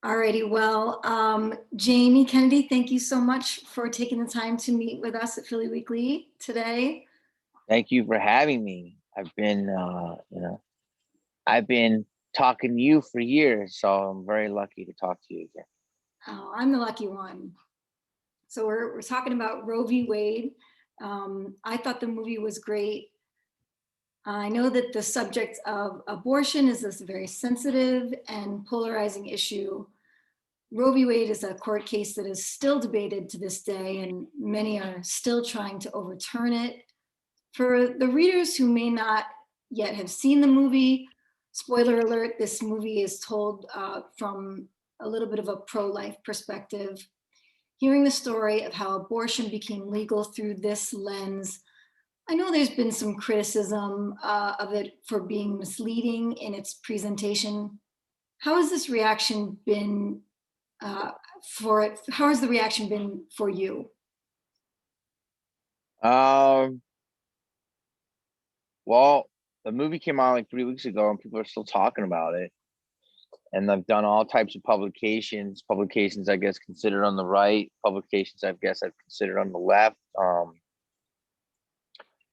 Alrighty, well, Jamie Kennedy, thank you so much for taking the time to meet with us at Philly Weekly today. Thank you for having me. I've been talking to you for years, so I'm very lucky to talk to you again. Oh, I'm the lucky one. So we're talking about Roe v. Wade. I thought the movie was great. I know that the subject of abortion is this very sensitive and polarizing issue. Roe v. Wade is a court case that is still debated to this day, and many are still trying to overturn it. For the readers who may not yet have seen the movie, spoiler alert, this movie is told from a little bit of a pro-life perspective. Hearing the story of how abortion became legal through this lens, I know there's been some criticism of it for being misleading in its presentation. How has this reaction been for it? How has the reaction been for you? Well, the movie came out like 3 weeks ago, and people are still talking about it. And I've done all types of publications, I guess, considered on the right, publications, I guess, I've considered on the left.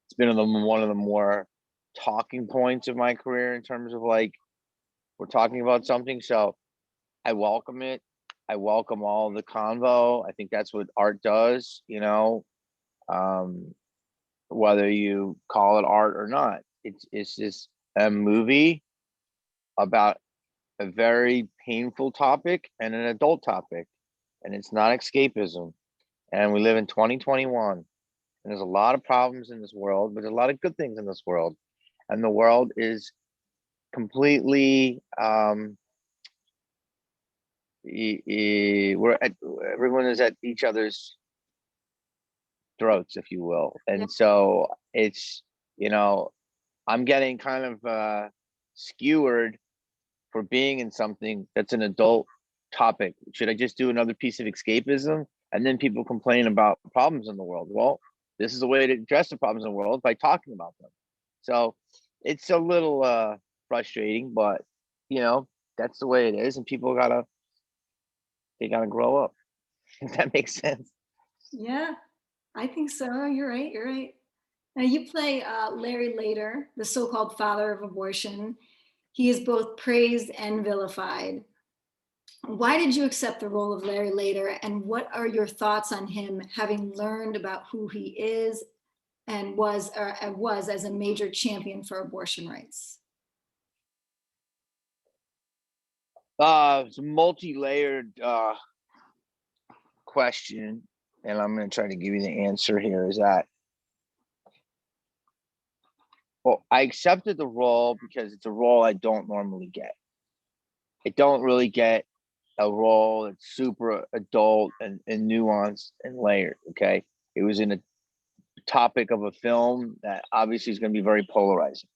It's been one of the more talking points of my career in terms of like, we're talking about something. So I welcome it. I welcome all the convo. I think that's what art does, whether you call it art or not. It's just a movie about a very painful topic and an adult topic, and it's not escapism. And we live in 2021, and there's a lot of problems in this world, but there's a lot of good things in this world. And the world is completely everyone is at each other's throats, if you will. And so it's, I'm getting kind of skewered for being in something that's an adult topic. Should I just do another piece of escapism? And then people complain about problems in the world. Well, this is a way to address the problems in the world, by talking about them. So it's a little frustrating, but that's the way it is, and people gotta grow up. If that makes sense. Yeah, I think so. You're right. Now you play Larry Lader, the so-called father of abortion. He is both praised and vilified. Why did you accept the role of Larry Lader, and what are your thoughts on him, having learned about who he is and was as a major champion for abortion rights? It's a multi-layered question, and I'm going to try to give you the answer here. Is that, well, I accepted the role because it's a role I don't normally get. I don't really get a role that's super adult and nuanced and layered. Okay, it was in a topic of a film that obviously is going to be very polarizing.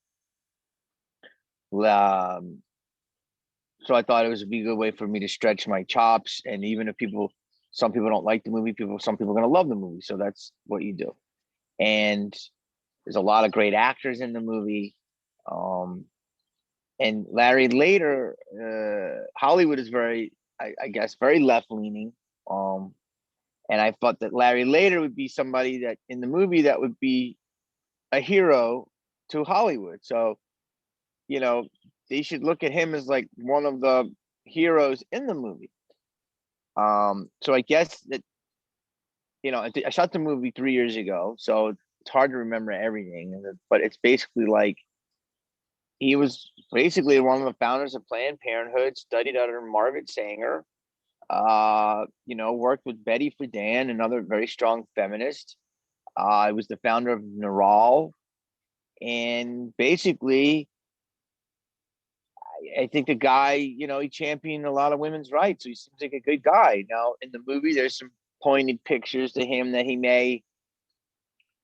So I thought it would be a good way for me to stretch my chops. And even if some people don't like the movie, some people are going to love the movie. So that's what you do. And there's a lot of great actors in the movie. And Larry Lader, Hollywood is very, I guess, very left leaning. And I thought that Larry Lader would be somebody that in the movie that would be a hero to Hollywood. So, they should look at him as like one of the heroes in the movie. So I guess that, I shot the movie 3 years ago, so it's hard to remember everything. But it's basically like, he was basically one of the founders of Planned Parenthood, studied under Margaret Sanger, worked with Betty Friedan, another very strong feminist. I was the founder of NARAL. And basically, I think the guy, he championed a lot of women's rights. So he seems like a good guy. Now, in the movie, there's some pointed pictures to him that he may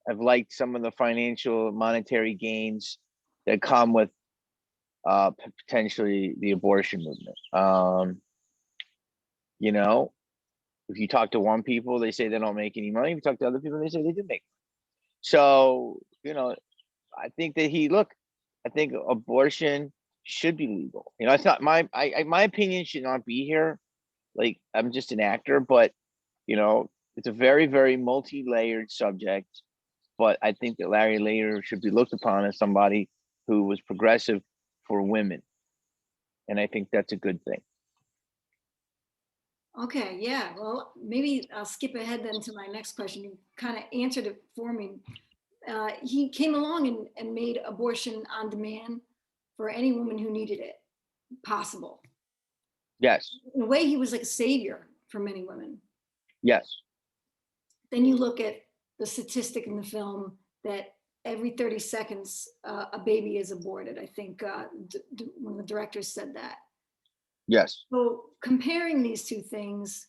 have liked some of the financial monetary gains that come with potentially the abortion movement. If you talk to one people, they say they don't make any money. If you talk to other people, they say they do make money. So, I think that I think abortion should be legal. It's not my opinion should not be here. like I'm just an actor, but you know, it's a very, very multi-layered subject. But I think that Larry Later should be looked upon as somebody who was progressive for women. And I think that's a good thing. Okay, yeah, well, maybe I'll skip ahead then to my next question. You kind of answered it for me. He came along and made abortion on demand for any woman who needed it possible. Yes. In a way, he was like a savior for many women. Yes. Then you look at the statistic in the film that every 30 seconds, a baby is aborted. I think one of the directors said that. Yes. So comparing these two things,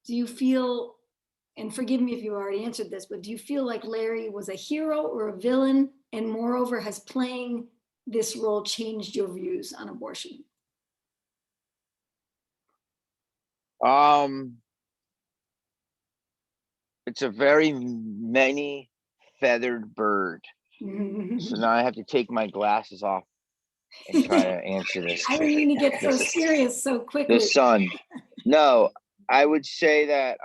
do you feel, and forgive me if you already answered this, but do you feel like Larry was a hero or a villain? And moreover, has playing this role changed your views on abortion? It's a very many feathered bird. So now I have to take my glasses off and try to answer this. I didn't mean to get so serious so quickly. The sun. No, I would say that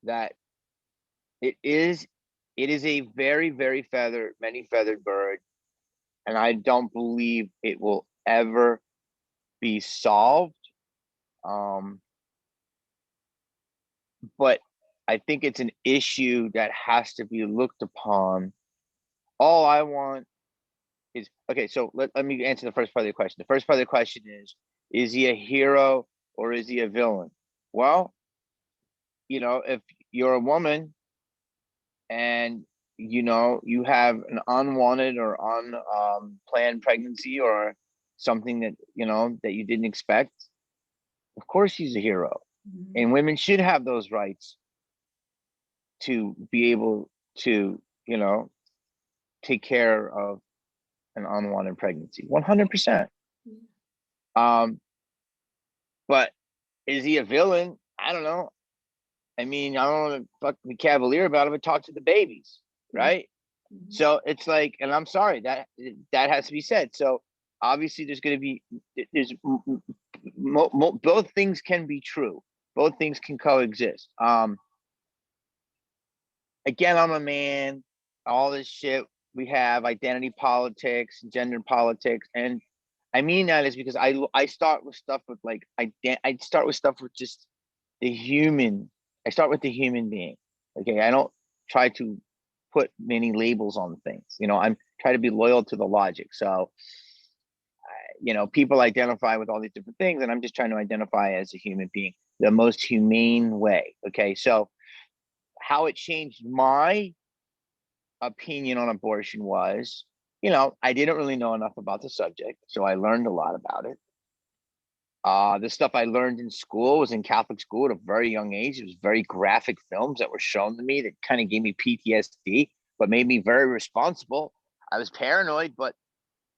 that it is a very, very many feathered bird, and I don't believe it will ever be solved. But I think it's an issue that has to be looked upon. All I want is, okay, so let me answer the first part of the question. The first part of the question is he a hero or is he a villain? Well, you know, if you're a woman and you know you have an unwanted or unplanned pregnancy or something that you know that you didn't expect, of course he's a hero. And women should have those rights to be able to, you know, take care of an unwanted pregnancy. 100%. But is he a villain? I don't know. I mean, I don't want to fuck be cavalier about it, but talk to the babies, right? So it's like, and I'm sorry that has to be said. So obviously, there's going to be both things can be true. Both things can coexist. Again, I'm a man. All this shit we have, identity politics, gender politics, and I mean that is because I start with stuff with like I start with stuff with just the human. I start with the human being. Okay, I don't try to put many labels on things. You know, I'm try to be loyal to the logic. So, you know, people identify with all these different things, and I'm just trying to identify as a human being the most humane way. Okay, so how it changed my opinion on abortion was, you know, I didn't really know enough about the subject, so I learned a lot about it. The stuff I learned in school was in Catholic school at a very young age. It was very graphic films that were shown to me that kind of gave me PTSD, but made me very responsible. I was paranoid, but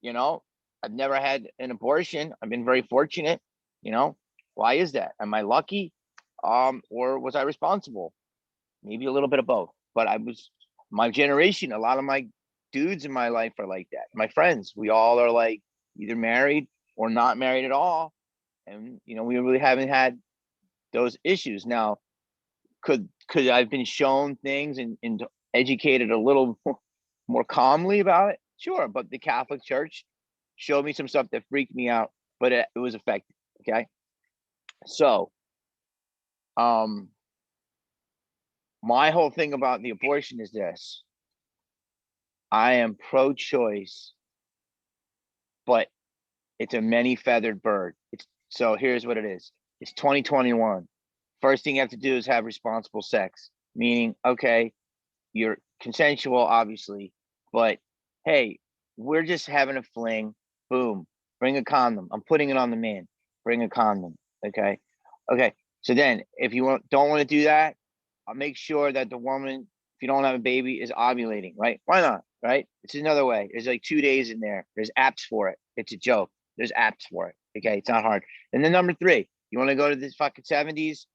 you know, I've never had an abortion. I've been very fortunate. You know, why is that? Am I lucky, or was I responsible? Maybe a little bit of both. But I was my generation. A lot of my dudes in my life are like that. My friends, we all are like either married or not married at all. And you know, we really haven't had those issues. Now, could I've been shown things and educated a little more calmly about it? Sure, but the Catholic Church showed me some stuff that freaked me out, but it was effective. Okay, so my whole thing about the abortion is this: I am pro-choice, but it's a many-feathered bird. So here's what it is. It's 2021. First thing you have to do is have responsible sex, meaning, okay, you're consensual, obviously, but hey, we're just having a fling. Boom, bring a condom. I'm putting it on the man. Bring a condom. Okay. Okay. So then if you don't want to do that, I'll make sure that the woman, if you don't have a baby, is ovulating, right? Why not? Right? It's another way. There's like 2 days in there. There's apps for it. It's a joke. There's apps for it. Okay. It's not hard. And then number 3, you want to go to this fucking 70s,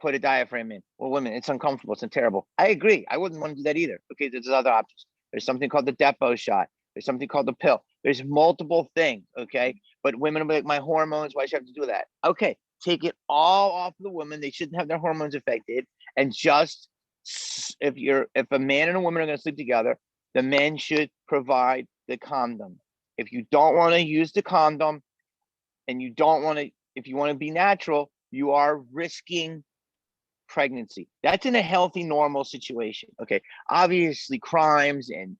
put a diaphragm in. Well, women, it's uncomfortable. It's terrible. I agree. I wouldn't want to do that either. Okay. There's other options. There's something called the Depo shot. There's something called the pill. There's multiple things, okay? But women will be like, my hormones, why should I have to do that? Okay, take it all off the woman. They shouldn't have their hormones affected. And just if a man and a woman are going to sleep together, the men should provide the condom. If you don't want to use the condom and you don't want to, if you want to be natural, you are risking pregnancy. That's in a healthy, normal situation. Okay. Obviously, crimes and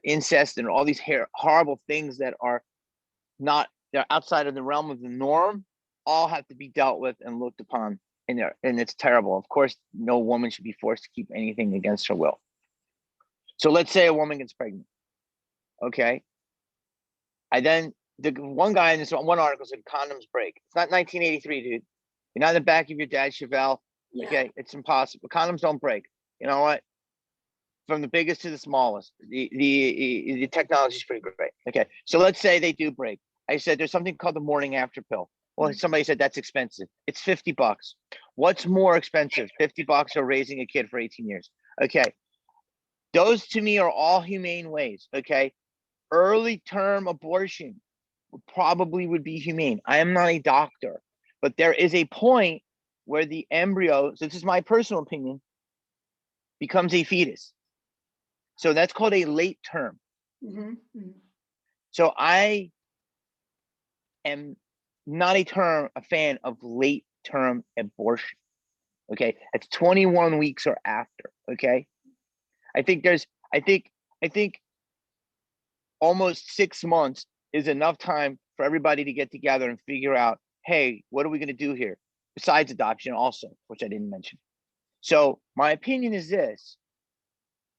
incest and all these horrible things that are not, they're outside of the realm of the norm, all have to be dealt with and looked upon. And it's terrible. Of course, no woman should be forced to keep anything against her will. So let's say a woman gets pregnant. Okay. The one guy in this one article said condoms break. It's not 1983, dude. You're not in the back of your dad Chevelle. Yeah. Okay, it's impossible. Condoms don't break. You know what? From the biggest to the smallest, the technology is pretty great. Okay, so let's say they do break. I said there's something called the morning after pill. Well, somebody said that's expensive. It's $50. What's more expensive, $50 or raising a kid for 18 years? Okay, those to me are all humane ways. Okay, early term abortion probably would be humane. I am not a doctor, but there is a point where the embryo, so this is my personal opinion, becomes a fetus. So that's called a late term. Mm-hmm. Mm-hmm. So I am not a fan of late term abortion. Okay, it's 21 weeks or after. Okay, I think almost 6 months is enough time for everybody to get together and figure out, hey, what are we going to do here? Besides adoption also, which I didn't mention. So my opinion is this: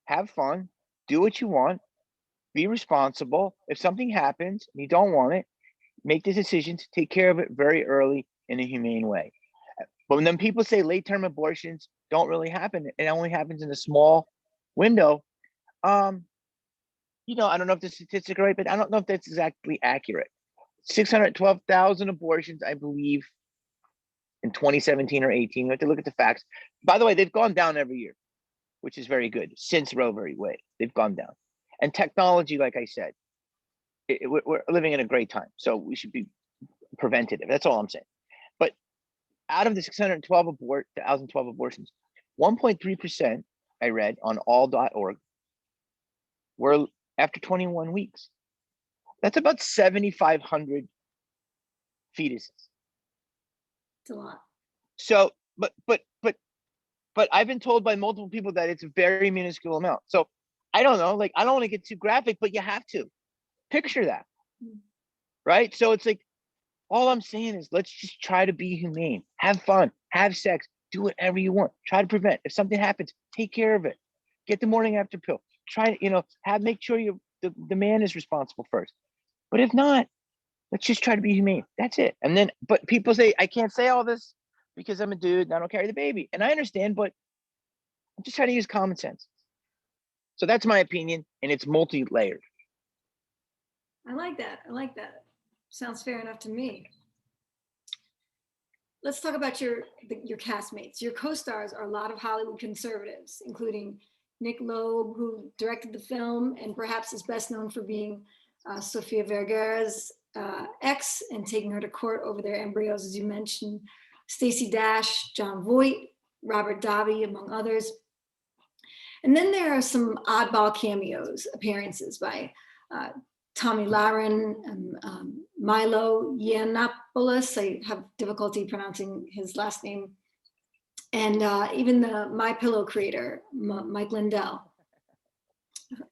have fun, do what you want, be responsible. If something happens and you don't want it, make the decision to take care of it very early in a humane way. But when then people say late-term abortions don't really happen, it only happens in a small window. I don't know if the statistic are right, but I don't know if that's exactly accurate. 612,000 abortions, I believe, in 2017 or 18. You have to look at the facts. By the way, they've gone down every year, which is very good. Since Roe v. Wade, they've gone down. And technology, like I said, we're living in a great time. So we should be preventative. That's all I'm saying. But out of the 2012 abortions, 1.3%, I read on all.org, were after 21 weeks. That's about 7,500 fetuses. It's a lot. So, but I've been told by multiple people that it's a very minuscule amount. So I don't know, like, I don't want to get too graphic, but you have to picture that, right? So it's like, all I'm saying is let's just try to be humane, have fun, have sex, do whatever you want, try to prevent. If something happens, take care of it. Get the morning after pill. Try to, make sure the man is responsible first. But if not, let's just try to be humane. That's it. And then, but people say, I can't say all this because I'm a dude and I don't carry the baby. And I understand, but I'm just trying to use common sense. So that's my opinion, and it's multi-layered. I like that. Sounds fair enough to me. Let's talk about your castmates. Your co-stars are a lot of Hollywood conservatives, including Nick Loeb, who directed the film and perhaps is best known for being Sofia Vergara's ex and taking her to court over their embryos, as you mentioned. Stacey Dash, Jon Voight, Robert Davi, among others. And then there are some oddball appearances by Tommy Lahren, and Milo Yiannopoulos. I have difficulty pronouncing his last name. And even the My Pillow creator, Mike Lindell.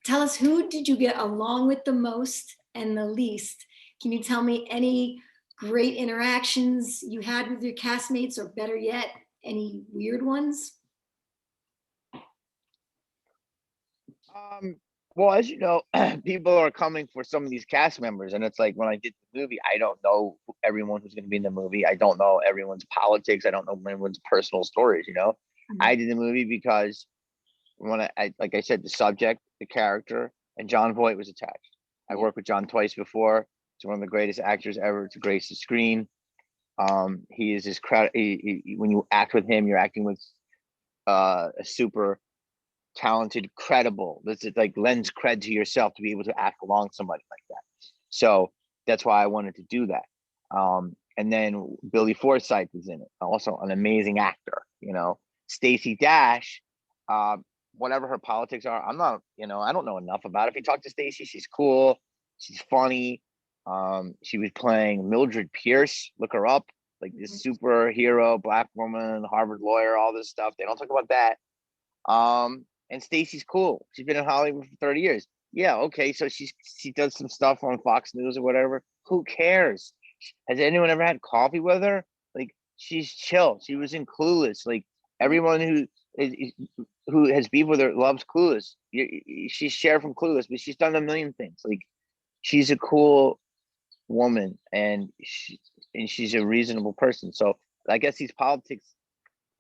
Tell us, who did you get along with the most and the least? Can you tell me any great interactions you had with your castmates, or better yet, any weird ones? Well, as you know, people are coming for some of these cast members, and it's like, when I did the movie, I don't know everyone who's going to be in the movie. I don't know everyone's politics. I don't know everyone's personal stories. Mm-hmm. I did the movie because when I like I said, the subject, the character, and Jon Voight was attached. I worked with Jon twice before. He's one of the greatest actors ever to grace the screen. He is when you act with him, you're acting with a super talented, credible. This is like lends cred to yourself to be able to act along somebody like that. So that's why I wanted to do that. And then Billy Forsythe was in it, also an amazing actor. You know, Stacey Dash, whatever her politics are, I'm not, you know, I don't know enough about it. If you talk to Stacey, she's cool, she's funny. She was playing Mildred Pierce. Look her up, like this superhero, Black woman, Harvard lawyer, all this stuff. They don't talk about that. And Stacey's cool. She's been in Hollywood for 30 years. Yeah, okay. So she does some stuff on Fox News or whatever. Who cares? Has anyone ever had coffee with her? Like, she's chill. She was in Clueless. Like, everyone who has beef with her loves Clueless. She's Cher from Clueless, but she's done a million things. Like, she's a cool woman, and she's a reasonable person. So I guess these politics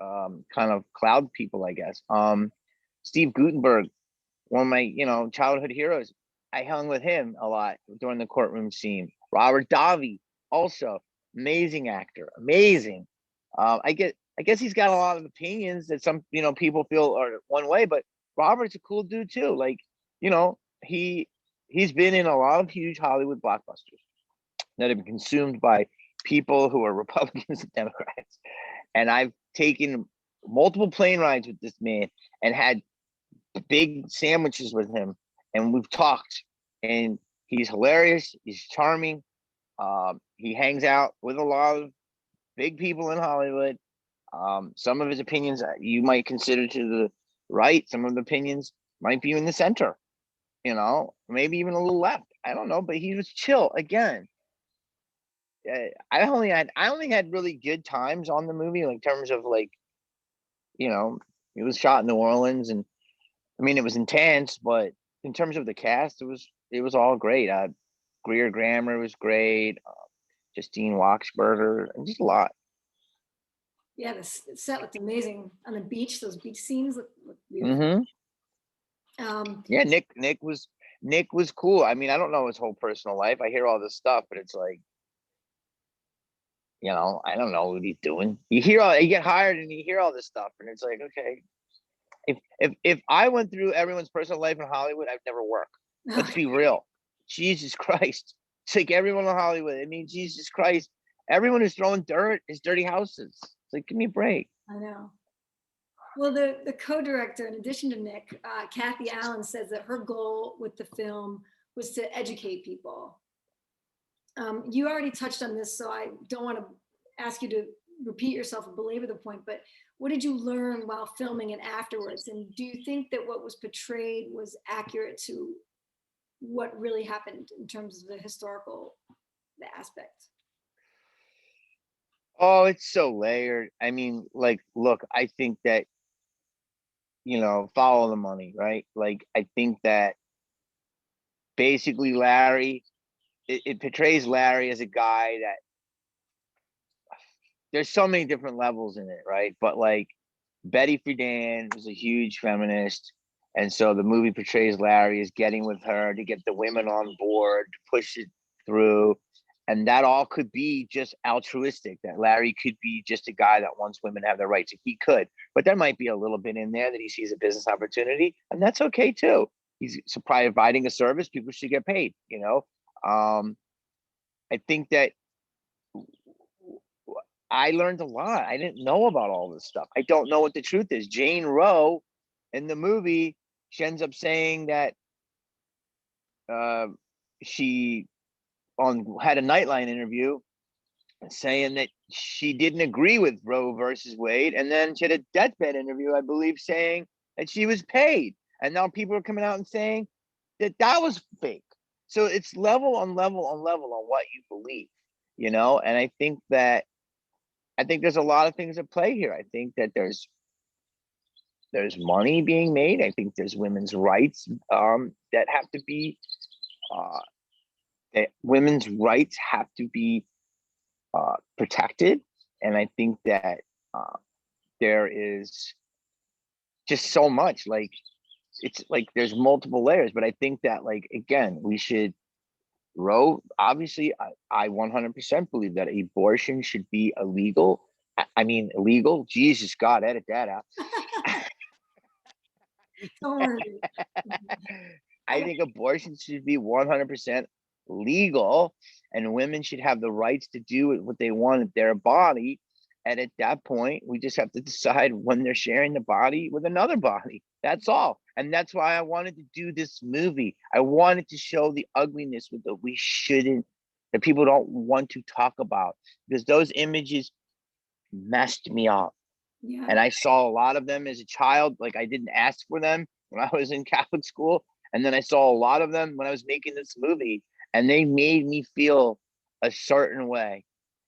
kind of cloud people, I guess. Steve Guttenberg, one of my, you know, childhood heroes. I hung with him a lot during the courtroom scene. Robert Davi, also amazing actor, amazing. I guess he's got a lot of opinions that some, you know, people feel are one way, but Robert's a cool dude too. Like, you know, he's been in a lot of huge Hollywood blockbusters that have been consumed by people who are Republicans and Democrats. And I've taken multiple plane rides with this man and had big sandwiches with him, and we've talked, and he's hilarious, he's charming. He hangs out with a lot of big people in Hollywood. Some of his opinions you might consider to the right, some of the opinions might be in the center, you know, maybe even a little left. I don't know, but he was chill. Again, I only had really good times on the movie, like, in terms of, like, you know, it was shot in New Orleans, and I mean, it was intense, but in terms of the cast, it was all great. Greer Grammer was great. Justine Wachsberger, and just a lot. Yeah, the set looked amazing on the beach. Those beach scenes look beautiful. Yeah, Nick was cool. I mean, I don't know his whole personal life. I hear all this stuff, but it's like, you know, I don't know what he's doing. You get hired and you hear all this stuff, and it's like, okay, if I went through everyone's personal life in Hollywood, I'd never work. Let's be real. Jesus Christ. It's like everyone in Hollywood. I mean, Jesus Christ. Everyone who's throwing dirt is dirty houses. It's like, give me a break. I know. Well, the co-director, in addition to Nick, Cathy Allyn, says that her goal with the film was to educate people. You already touched on this, so I don't want to ask you to repeat yourself or belabor the point, but what did you learn while filming and afterwards? And do you think that what was portrayed was accurate to what really happened in terms of the historical aspect? Oh, it's so layered. I mean, like, look, I think that, you know, follow the money, right? Like, I think that basically Larry, it portrays Larry as a guy that, there's so many different levels in it, right? But like, Betty Friedan was a huge feminist, and so the movie portrays Larry as getting with her to get the women on board, to push it through, and that all could be just altruistic. That Larry could be just a guy that wants women to have their rights. He could, but there might be a little bit in there that he sees a business opportunity, and that's okay too. He's providing a service; people should get paid. You know, I think that I learned a lot. I didn't know about all this stuff. I don't know what the truth is. Jane Roe in the movie, she ends up saying that she had a Nightline interview saying that she didn't agree with Roe versus Wade, and then she had a deathbed interview, I believe, saying that she was paid. And now people are coming out and saying that that was fake. So it's level on level on level on what you believe, you know. And I think there's a lot of things at play here. I think that there's money being made. I think there's women's rights that have to be that women's rights have to be protected. And I think that there is just so much, like, it's like there's multiple layers, but I think that, like, again, we should Roe, obviously, I 100% believe that abortion should be illegal. I mean, illegal. Jesus God, edit that out. Don't worry. I think abortion should be 100% legal, and women should have the rights to do what they want with their body. And at that point, we just have to decide when they're sharing the body with another body. That's all. And that's why I wanted to do this movie. I wanted to show the ugliness with that we shouldn't, that people don't want to talk about, because those images messed me up. Yeah. And I saw a lot of them as a child. Like, I didn't ask for them when I was in Catholic school. And then I saw a lot of them when I was making this movie, and they made me feel a certain way.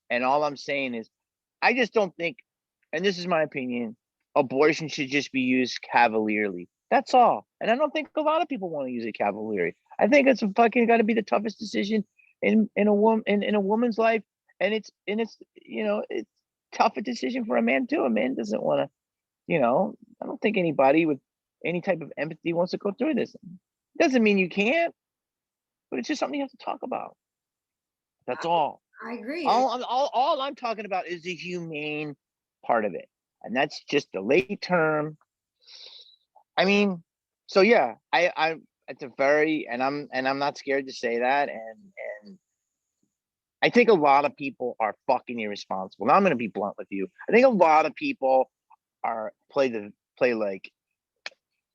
And all I'm saying is, I just don't think, and this is my opinion, abortion should just be used cavalierly. That's all. And I don't think a lot of people want to use it cavalierly. I think it's fucking got to be the toughest decision in a woman's life, and it's it's tough a decision for a man too. A man doesn't want to, I don't think anybody with any type of empathy wants to go through this. Doesn't mean you can't, but it's just something you have to talk about. That's all. I agree. All I'm talking about is the humane part of it, and that's just the late term. I mean, so yeah, I it's a very, and I'm not scared to say that, and I think a lot of people are fucking irresponsible. Now I'm gonna be blunt with you. I think a lot of people play like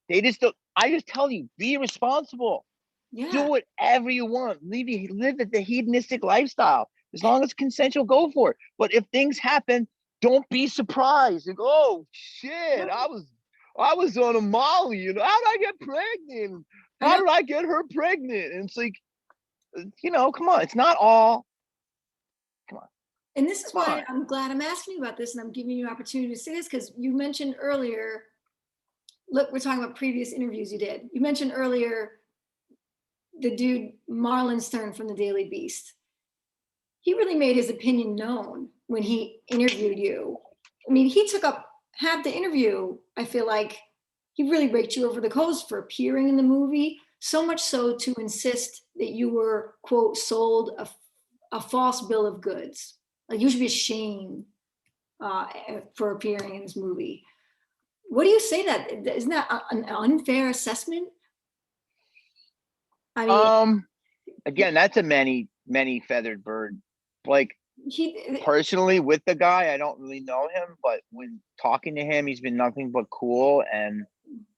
they just don't. I just tell you, be responsible. Yeah. Do whatever you want. Live the hedonistic lifestyle. As long as consensual, go for it. But if things happen, don't be surprised. Like, oh shit, I was on a Molly. How did I get pregnant? How did I get her pregnant? And it's like, come on. It's not all. Come on. And this is why I'm glad I'm asking you about this, and I'm giving you an opportunity to say this, because you mentioned earlier, look, we're talking about previous interviews you did. You mentioned earlier the dude Marlon Stern from the Daily Beast. He really made his opinion known when he interviewed you. I mean, he took up half the interview. I feel like he really raked you over the coals for appearing in the movie, so much so to insist that you were, quote, sold a false bill of goods. Like, you should be ashamed for appearing in this movie. What do you say that? Isn't that an unfair assessment? I mean, again, that's a many feathered bird. Like, personally, with the guy, I don't really know him, but when talking to him, he's been nothing but cool and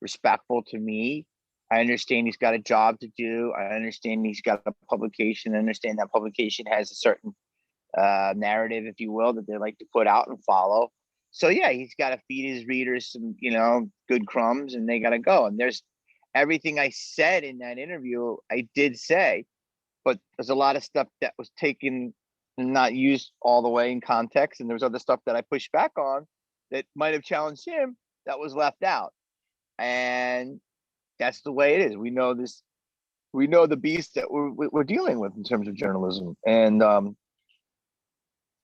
respectful to me. I understand he's got a job to do. I understand he's got a publication. I understand that publication has a certain narrative, if you will, that they like to put out and follow. So yeah, he's got to feed his readers some, good crumbs, and they got to go. And there's everything I said in that interview, I did say, but there's a lot of stuff that was taken and not used all the way in context. And there was other stuff that I pushed back on that might have challenged him that was left out. And that's the way it is. We know this. We know the beast that we're dealing with in terms of journalism. And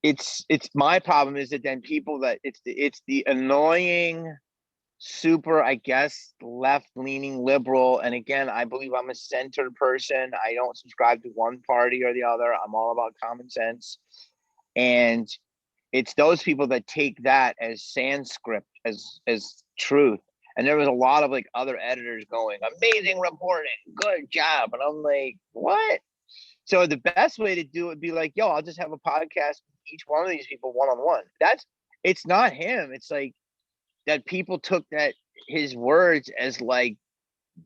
it's my problem is that then people that it's the annoying, super, I guess, left-leaning liberal. And again, I believe I'm a centered person. I don't subscribe to one party or the other. I'm all about common sense. And it's those people that take that as Sanskrit, as truth. And there was a lot of like other editors going, amazing reporting, good job. And I'm like, what? So the best way to do it would be like, yo, I'll just have a podcast with each one of these people one-on-one. It's not him. It's like that people took his words as like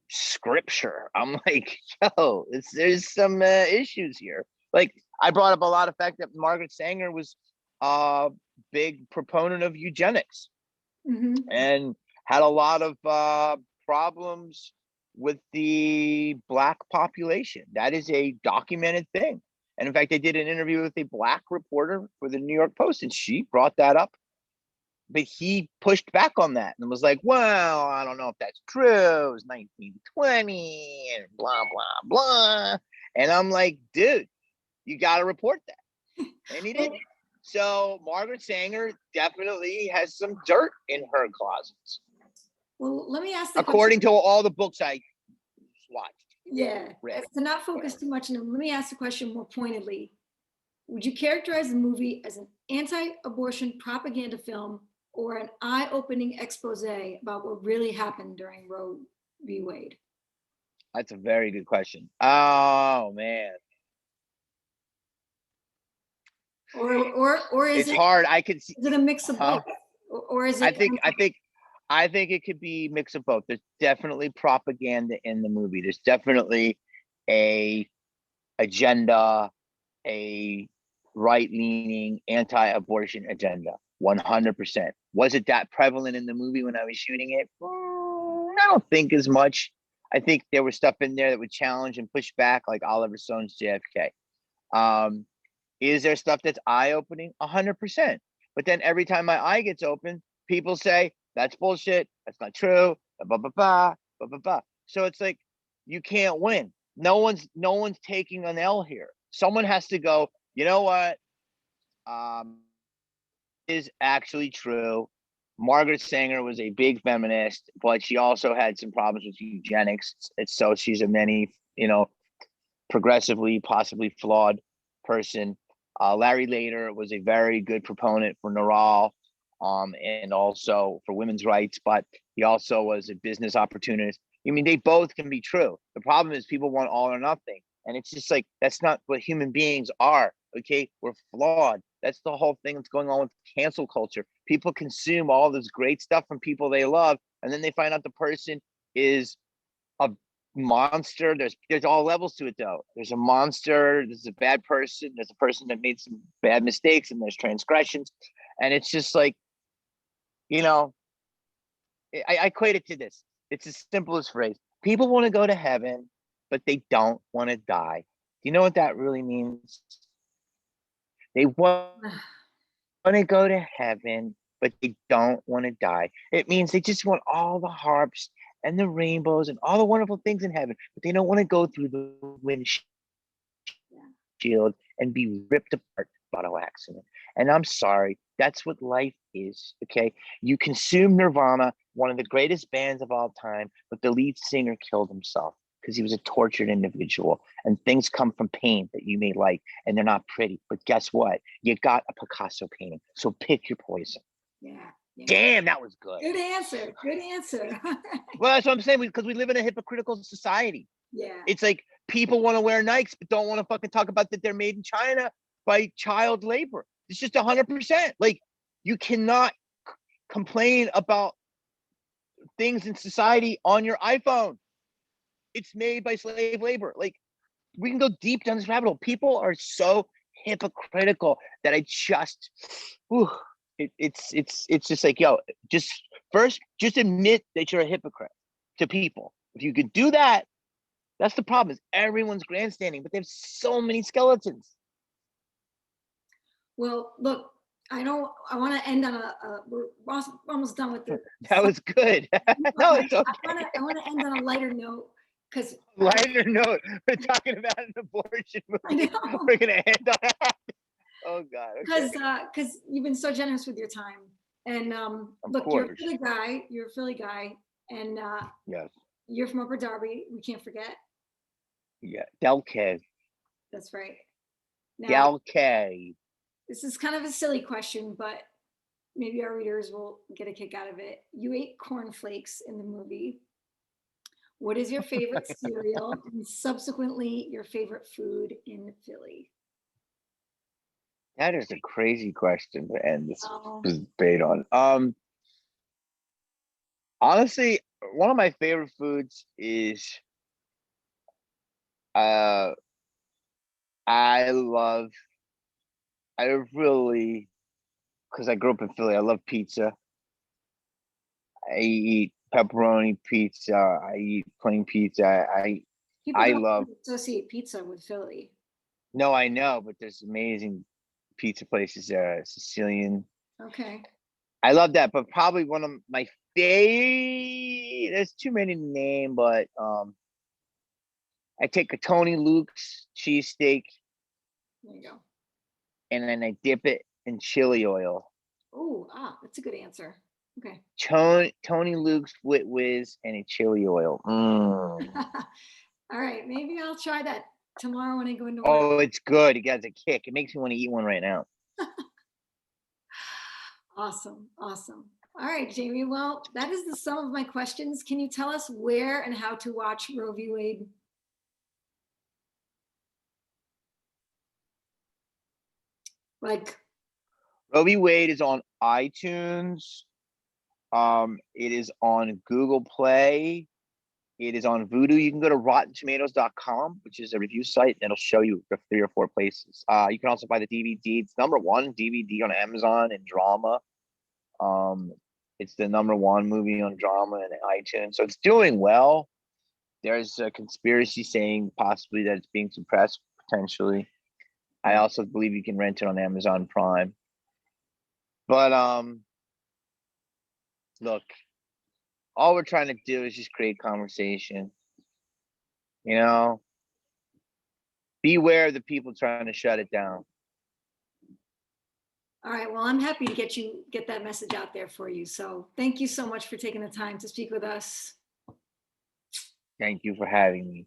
scripture. I'm like, yo, there's some issues here. Like, I brought up a lot of fact that Margaret Sanger was a big proponent of eugenics, and had a lot of problems with the Black population. That is a documented thing. And in fact, I did an interview with a Black reporter for the New York Post, and she brought that up. But he pushed back on that and was like, well, I don't know if that's true. It was 1920 and blah, blah, blah. And I'm like, dude, you got to report that. And he didn't. So Margaret Sanger definitely has some dirt in her closets. Well, let me ask the according to all the books I watched. Yeah, to not focus too much on them, let me ask the question more pointedly. Would you characterize the movie as an anti-abortion propaganda film or an eye-opening expose about what really happened during Roe v. Wade? That's a very good question. Oh man, Or is it's hard. I could see. is it a mix of Huh? both? Or is I it think I think I think it could be a mix of both. There's definitely propaganda in the movie. There's definitely a agenda, a right-leaning anti-abortion agenda. 100%. Was it that prevalent in the movie when I was shooting it? I don't think as much. I think there was stuff in there that would challenge and push back, like Oliver Stone's JFK. Is there stuff that's eye-opening? 100%. But then every time my eye gets open, people say that's bullshit. That's not true. Blah blah blah blah blah blah. So it's like you can't win. No one's taking an L here. Someone has to go. You know what? Is actually true. Margaret Sanger was a big feminist, but she also had some problems with eugenics. So she's a many, progressively, possibly flawed person. Larry Lader was a very good proponent for NARAL, and also for women's rights, but he also was a business opportunist. I mean, they both can be true. The problem is people want all or nothing. And it's just like, that's not what human beings are. Okay. We're flawed. That's the whole thing that's going on with cancel culture. People consume all this great stuff from people they love, and then they find out the person is a monster. There's all levels to it though. There's a monster, there's a bad person, there's a person that made some bad mistakes, and there's transgressions. And it's just like, I equate it to this. It's the simplest phrase. People want to go to heaven, but they don't want to die. Do you know what that really means? They want to go to heaven, but they don't want to die. It means they just want all the harps and the rainbows and all the wonderful things in heaven, but they don't want to go through the windshield and be ripped apart by an accident. And I'm sorry, that's what life is. Okay, you consume Nirvana, one of the greatest bands of all time, but the lead singer killed himself because he was a tortured individual, and things come from pain that you may like, and they're not pretty, but guess what? You got a Picasso painting, so pick your poison. Yeah. Damn, that was good. Good answer. Well, that's what I'm saying, because we live in a hypocritical society. Yeah. It's like people want to wear Nikes, but don't want to fucking talk about that they're made in China by child labor. It's just 100%. Like, you cannot complain about things in society on your iPhone. It's made by slave labor. Like, we can go deep down this rabbit hole. People are so hypocritical that I just, it's just like, yo, just admit that you're a hypocrite to people. If you could do that, that's the problem. Is everyone's grandstanding, but they have so many skeletons. Well, look, I want to end on we're almost done with this. That was good. No, it's okay. I want to end on a lighter note, because lighter note. We're talking about an abortion movie. We're gonna end on that. Oh God. Because you've been so generous with your time, and look, you're a Philly guy, and yes, you're from Upper Darby. We can't forget. Yeah, Delkay. That's right. Now, Delkay. This is kind of a silly question, but maybe our readers will get a kick out of it. You ate cornflakes in the movie. What is your favorite cereal, and subsequently your favorite food in Philly? That is a crazy question to end this debate on. Honestly, one of my favorite foods is I really, because I grew up in Philly, I love pizza. I eat pepperoni pizza. I eat plain pizza. People I don't love associate pizza with Philly. No, I know, but there's amazing pizza places there. Sicilian. Okay. I love that, but probably one of my favorite. There's too many to name, but I take a Tony Luke's cheesesteak. There you go. And then I dip it in chili oil. Oh, that's a good answer. Okay. Tony Luke's with whiz and a chili oil. All right, maybe I'll try that tomorrow when I go into work. Oh, it's good. It has a kick. It makes me want to eat one right now. Awesome. All right, Jamie. Well, that is the sum of my questions. Can you tell us where and how to watch Roe v. Wade? Like, Roe v. Wade is on iTunes. It is on Google Play. It is on Vudu. You can go to RottenTomatoes.com, which is a review site. And it'll show you the 3 or 4 places. You can also buy the DVD. It's #1 DVD on Amazon in drama. It's the #1 movie on drama and iTunes. So it's doing well. There's a conspiracy saying possibly that it's being suppressed potentially. I also believe you can rent it on Amazon Prime. But look, all we're trying to do is just create conversation. You know, beware of the people trying to shut it down. all right. Well, I'm happy to get that message out there for you. So thank you so much for taking the time to speak with us. Thank you for having me.